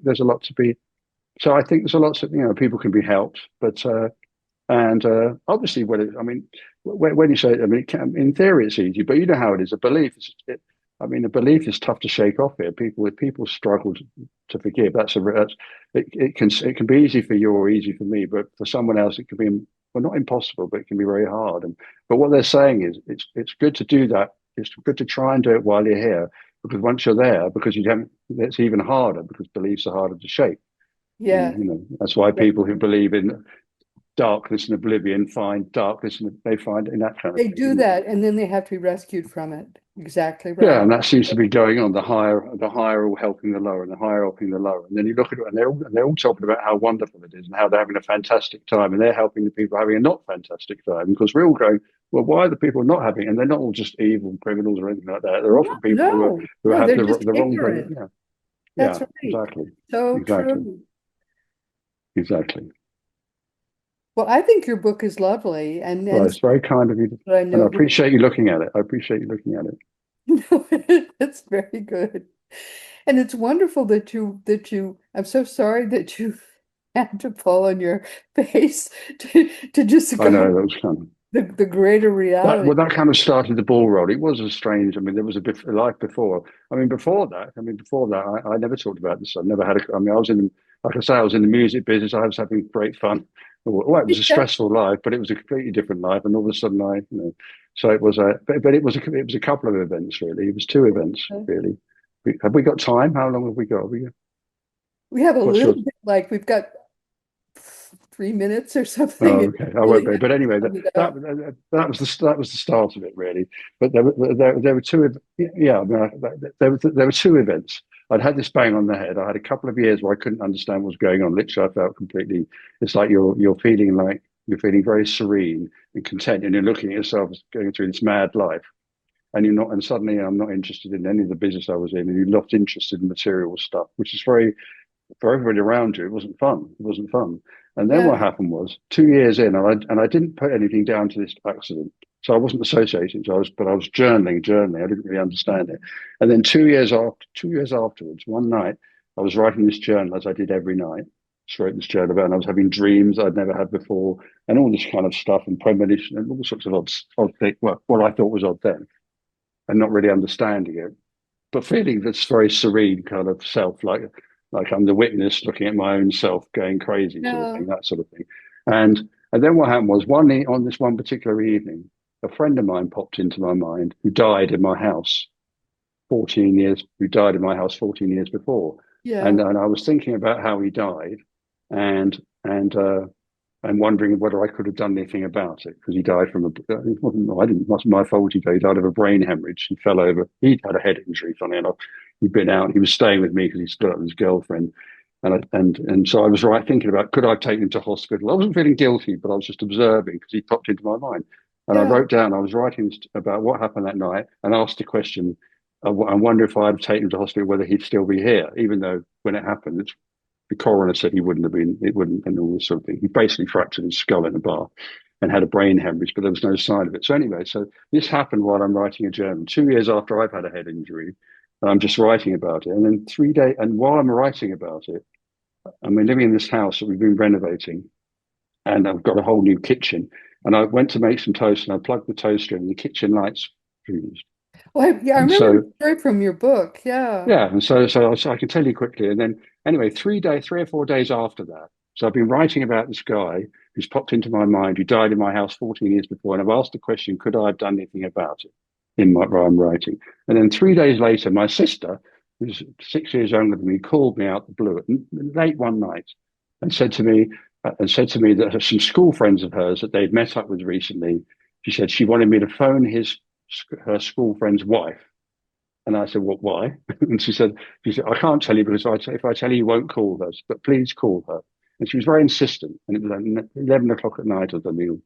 there's a lot to be. So I think there's a lot of people can be helped, but and obviously, I mean, when you say, I mean, in theory it's easy, but you know how it is. A belief I mean, a belief is tough to shake off here. People struggle to forgive. It can be easy for you or easy for me, but for someone else it can be well not impossible, but it can be very hard. And but what they're saying is it's good to do that. It's good to try and do it while you're here, because once you're there, because you haven't, it's even harder because beliefs are harder to shake. And Yeah, that's why yeah. people who believe in darkness and oblivion find darkness and they find in that kind of They thing. do that, and then they have to be rescued from it. Exactly Yeah, right. and that seems to be going on. The higher all helping the lower, and the higher helping the lower. And then you look at it, and they're all talking about how wonderful it is and how they're having a fantastic time, and they're helping the people having a not fantastic time. Because we're all going, well, why are the people not having? And they're not all just evil criminals or anything like that. They're No, often people no, who no, have they're just the wrong. ignorant. Yeah, That's yeah, right. exactly, So exactly, true. exactly. Well, I think your book is lovely, Well, and it's very kind of you, but I and I know appreciate you looking at it. I appreciate you looking at it. it's very good. And it's wonderful that you I'm so sorry that you had to fall on your face to just I know go that was kind of the greater reality. that kind of started the ball rolling. It was a strange. I mean, there was a life before. Before that, I never talked about this. I never had a. I mean, I was in, like I say, I was in the music business. I was having great fun. Well, it was a Yeah, stressful life, but it was a completely different life. And all of a sudden, so it was but it was a couple of events really. It was two events really. Have we got time? How long have we got? we have a What's little your bit like we've got 3 minutes or something. Oh, It okay. I won't really be. But anyway, sums it up. that was the start of it, really. But there were two. Yeah, I mean, there were two events. I'd had this bang on the head. I had a couple of years where I couldn't understand what was going on. Literally, I felt completely. It's like you're feeling very serene and content, and you're looking at yourself as going through this mad life, and you're not. And suddenly, I'm not interested in any of the business I was in, and you're not interested in material stuff, which is very for everybody around you, it wasn't fun. It wasn't fun. And then what Yeah, happened was 2 years in, and I didn't put anything down to this accident. So I wasn't associating. But I was journaling. I didn't really understand it. And then 2 years afterwards, one night, I was writing this journal as I did every night. Just wrote this journal about, and I was having dreams I'd never had before, and all this kind of stuff, and premonition, and all sorts of odd things. Well, what I thought was odd then, and not really understanding it, but feeling this very serene kind of self, like I'm the witness looking at my own self going crazy, sort of yeah, thing, that sort of thing. And then what happened was on this one particular evening, a friend of mine popped into my mind who died in my house 14 years, who died in my house 14 years before. yeah. And I was thinking about how he died and and and wondering whether I could have done anything about it because he died from it wasn't my fault. He died of a brain hemorrhage. He fell over. He'd had a head injury, funny enough. He'd been out. He was staying with me because he split up with his girlfriend. And so I was thinking about could I take him to hospital? I wasn't feeling guilty, but I was just observing because he popped into my mind. And I Yeah. wrote down, I was writing about what happened that night and asked the question, I wonder if I'd taken him to hospital, whether he'd still be here, even though when it happened, the coroner said he wouldn't have been, it wouldn't, and all this sort of thing. He basically fractured his skull in a bar and had a brain hemorrhage, but there was no sign of it. So anyway, so this happened while I'm writing a journal, 2 years after I've had a head injury, and I'm just writing about it. And then 3 days, and while I'm writing about it, I'm living in this house that we've been renovating, and I've got a whole new kitchen. And I went to make some toast, and I plugged the toaster in, and the kitchen lights fused. Well, yeah, I And remember the so story from your book. Yeah. yeah, and so I can tell you quickly. And then anyway, 3 or 4 days after that, so I've been writing about this guy who's popped into my mind, who died in my house 14 years before, and I've asked the question, could I have done anything about it in my while I'm writing? And then 3 days later, my sister, who's 6 years younger than me, called me out the blue late one night and said to me that some school friends of hers that they'd met up with recently, she said she wanted me to phone her school friend's wife. And I said, "Well, why?" And she said, I can't tell you because if I tell you, you won't call us, but please call her. And she was very insistent. And it was like 11 o'clock at night or something.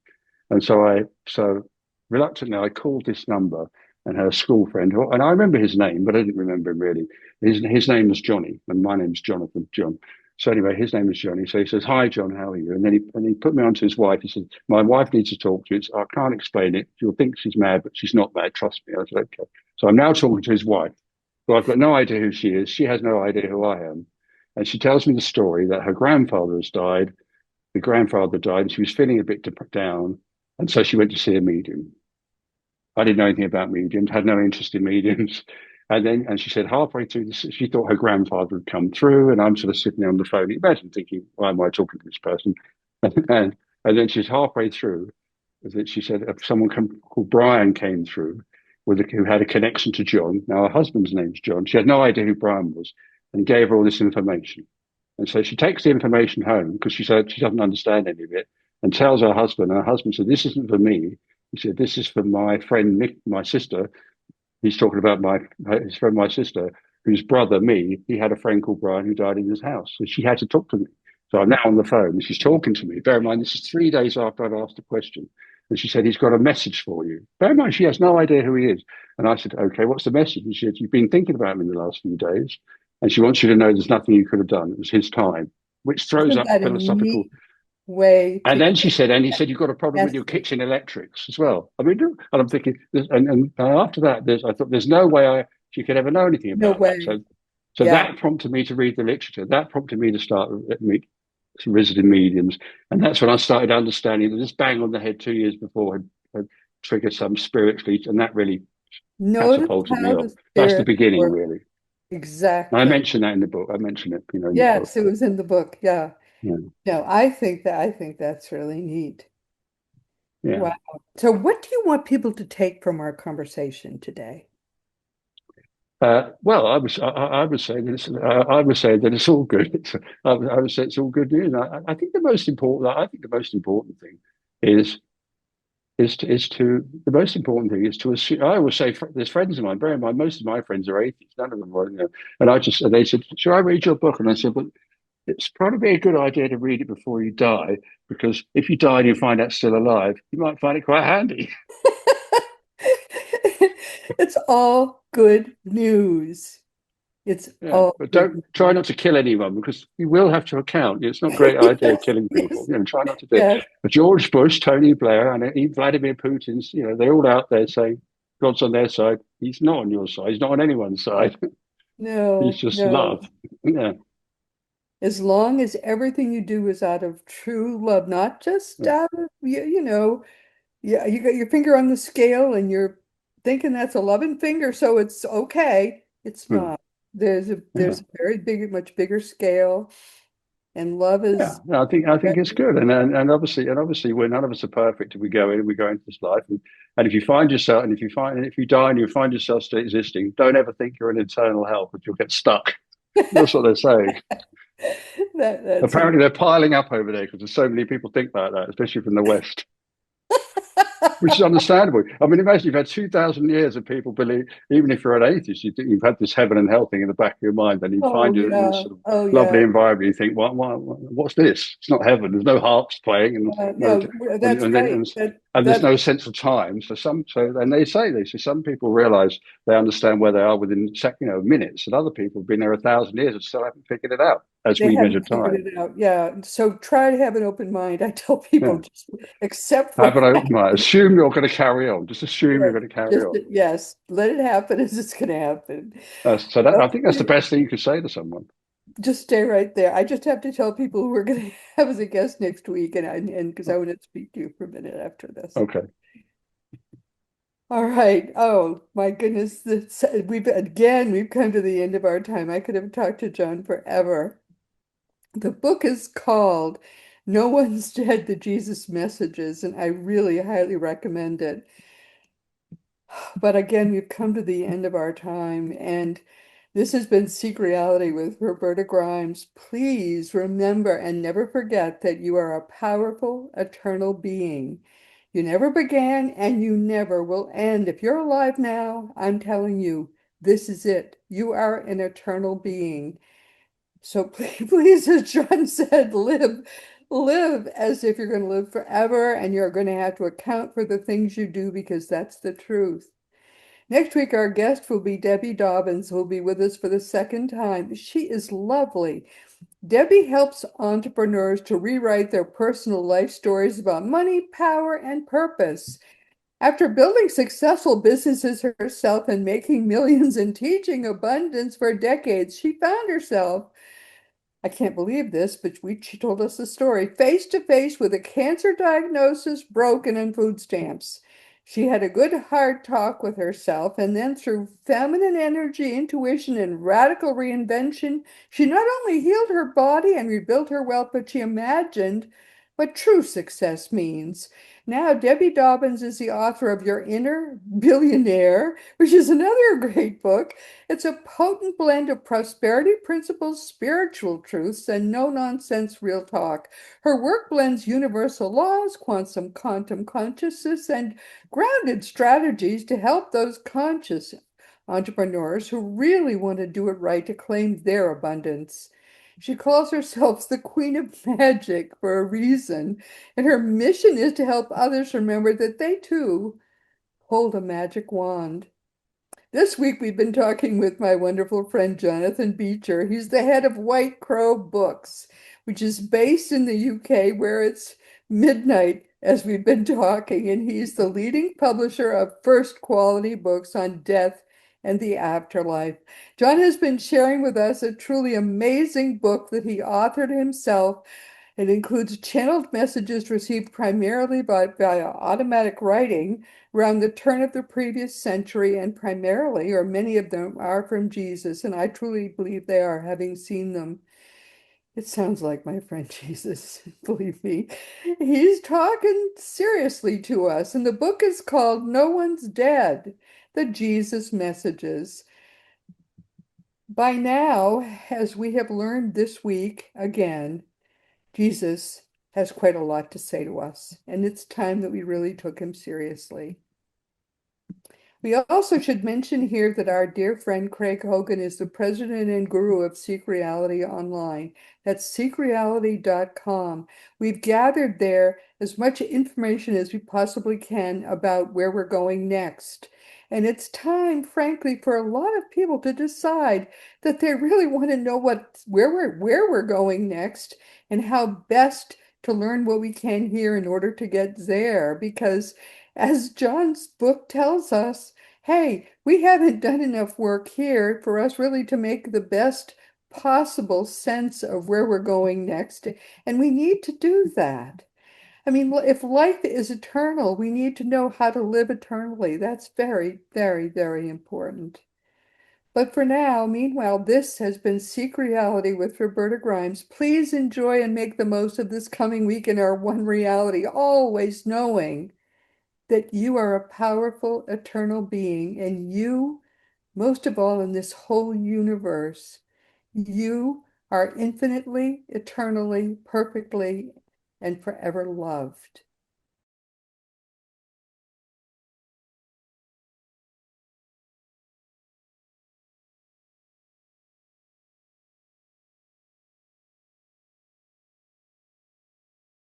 And so reluctantly, I called this number and her school friend, and I remember his name, but I didn't remember him really. His name was Johnny, and my name's Jonathan John. So anyway, his name is Johnny. So he says, "Hi, John, how are you?" And then he put me on to his wife. He said, "My wife needs to talk to you. I can't explain it. You'll think she's mad, but she's not mad. Trust me." I said, "Okay." So I'm now talking to his wife. So I've got no idea who she is. She has no idea who I am. And she tells me the story that her grandfather has died. The grandfather died, and she was feeling a bit down. And so she went to see a medium. I didn't know anything about mediums, had no interest in mediums. And she said halfway through this, she thought her grandfather had come through, and I'm sort of sitting there on the phone. Imagine thinking, why am I talking to this person? And, and then she's halfway through. That she said someone called Brian came through who had a connection to John. Now her husband's name's John. She had no idea who Brian was, and he gave her all this information. And so she takes the information home because she said she doesn't understand any of it, and tells her husband. And her husband said, "This isn't for me." He said, "This is for my friend Nick, my sister." He's talking about his friend, my sister, whose brother, me, he had a friend called Brian who died in his house. So she had to talk to me. So I'm now on the phone and she's talking to me. Bear in mind, this is 3 days after I'd asked the question. And she said, "He's got a message for you." Bear in mind, she has no idea who he is. And I said, "Okay, what's the message?" And she said, "You've been thinking about him in the last few days. And she wants you to know there's nothing you could have done. It was his time," which throws Isn't up that a philosophical. neat way And to then get she said, and he said, "You've got a a problem with your message? kitchen electrics as well." I mean, and I'm thinking, and after that, I thought, there's no way she could ever know anything No about that. way. So Yeah. that prompted me to read the literature. That prompted me to start visiting mediums, and that's when I started understanding that this bang on the head 2 years before had triggered some spiritually, and that really Notice catapulted me how up. the That's the spirit beginning, works. really. And I Exactly. mentioned that in the book. I mentioned it, in the book. Yes, it was in the book. Yeah. Yeah, No, I think that's really neat. yeah. Wow. So what do you want people to take from our conversation today? Well, I would say that I would say that it's all good. I would say it's all good news. I think the most important thing is the most important thing is to assume. I always say there's friends of mine. Bear in mind, most of my friends are atheists. None of them are. And they said, "Should I read your book?" And I said, "But it's probably a good idea to read it before you die, because if you die and you find out still alive, you might find it quite handy." It's all good news. It's Yeah, all but good don't try news. not to kill anyone, because you will have to account. It's not a great idea Yes, killing people. yes, Try not to do it. yes. But George Bush, Tony Blair, and even Vladimir Putin's, they're all out there saying God's on their side. He's not on your side. He's not on anyone's side. He's No, just no. love. Yeah, As long as everything you do is out of true love, not just yeah, out of, yeah, you got your finger on the scale and you're thinking that's a loving finger, so it's okay. It's yeah. not. There's a Yeah. there's a very big, much bigger scale, and love Yeah, is no, I think it's good, and obviously we're none of us are perfect. We go into this life, and if you die and you find yourself still existing, don't ever think you're an eternal hell, because you'll get stuck. That's what they're saying. that's a Apparently, they're piling up over there because there's so many people think like that, especially from the West, which is understandable. I mean, imagine you've had 2,000 years of people believe, even if you're an atheist, you think you've had this heaven and hell thing in the back of your mind, and you oh find you in this yeah, sort of oh lovely yeah. environment. You think, what's this? It's not heaven. There's no harps playing, and no, No, that's right. and there's That no sense of time. And they say some people realize they understand where they are within minutes, and other people have been there 1,000 years and still haven't figured it out as they we measure haven't figured time. it out. Yeah. So try to have an open mind. I tell people Yeah. just accept Have what an open mind. Assume you're going to carry on. Just assume you're yes, going to carry just on. yes, let it happen as it's gonna happen. I think that's the best thing you could say to someone. Just stay right there. I just have to tell people who we're going to have as a guest next week, and because I want to speak to you for a minute after this. Okay. All right. Oh my goodness, we've come to the end of our time. I could have talked to John forever. The book is called "No One's Dead: The Jesus Messages," and I really highly recommend it. But again, we've come to the end of our time, and this has been Seek Reality with Roberta Grimes. Please remember and never forget that you are a powerful, eternal being. You never began and you never will end. If you're alive now, I'm telling you, this is it. You are an eternal being. So please, please, as John said, live as if you're going to live forever, and you're going to have to account for the things you do because that's the truth. Next week, our guest will be Debbie Dobbins, who will be with us for the second time. She is lovely. Debbie helps entrepreneurs to rewrite their personal life stories about money, power, and purpose. After building successful businesses herself and making millions and teaching abundance for decades, she found herself, I can't believe this, but she told us the story, face to face with a cancer diagnosis, broken, and food stamps. She had a good hard talk with herself, and then through feminine energy, intuition, and radical reinvention, she not only healed her body and rebuilt her wealth, but she imagined what true success means. Now, Debbie Dobbins is the author of Your Inner Billionaire, which is another great book. It's a potent blend of prosperity principles, spiritual truths, and no-nonsense real talk. Her work blends universal laws, quantum consciousness, and grounded strategies to help those conscious entrepreneurs who really want to do it right to claim their abundance. She calls herself the Queen of Magic for a reason, and her mission is to help others remember that they too hold a magic wand. This week we've been talking with my wonderful friend Jonathan Beecher. He's the head of White Crow Books, which is based in the UK where it's midnight as we've been talking, and he's the leading publisher of first quality books on death and the afterlife. John has been sharing with us a truly amazing book that he authored himself. It includes channeled messages received primarily via automatic writing around the turn of the previous century, and primarily, or many of them, are from Jesus, and I truly believe they are, having seen them. It sounds like my friend Jesus, believe me. He's talking seriously to us, and the book is called No One's Dead, The Jesus Messages. By now, as we have learned this week again, Jesus has quite a lot to say to us, and it's time that we really took him seriously. We also should mention here that our dear friend Craig Hogan is the president and guru of Seek Reality Online. That's seekreality.com. We've gathered there as much information as we possibly can about where we're going next. And it's time, frankly, for a lot of people to decide that they really want to know where we're going next and how best to learn what we can here in order to get there. Because as John's book tells us, hey, we haven't done enough work here for us really to make the best possible sense of where we're going next. And we need to do that. I mean, if life is eternal, we need to know how to live eternally. That's very, very, very important. But for now, meanwhile, this has been Seek Reality with Roberta Grimes. Please enjoy and make the most of this coming week in our one reality, always knowing that you are a powerful, eternal being, and you, most of all in this whole universe, you are infinitely, eternally, perfectly, and forever loved.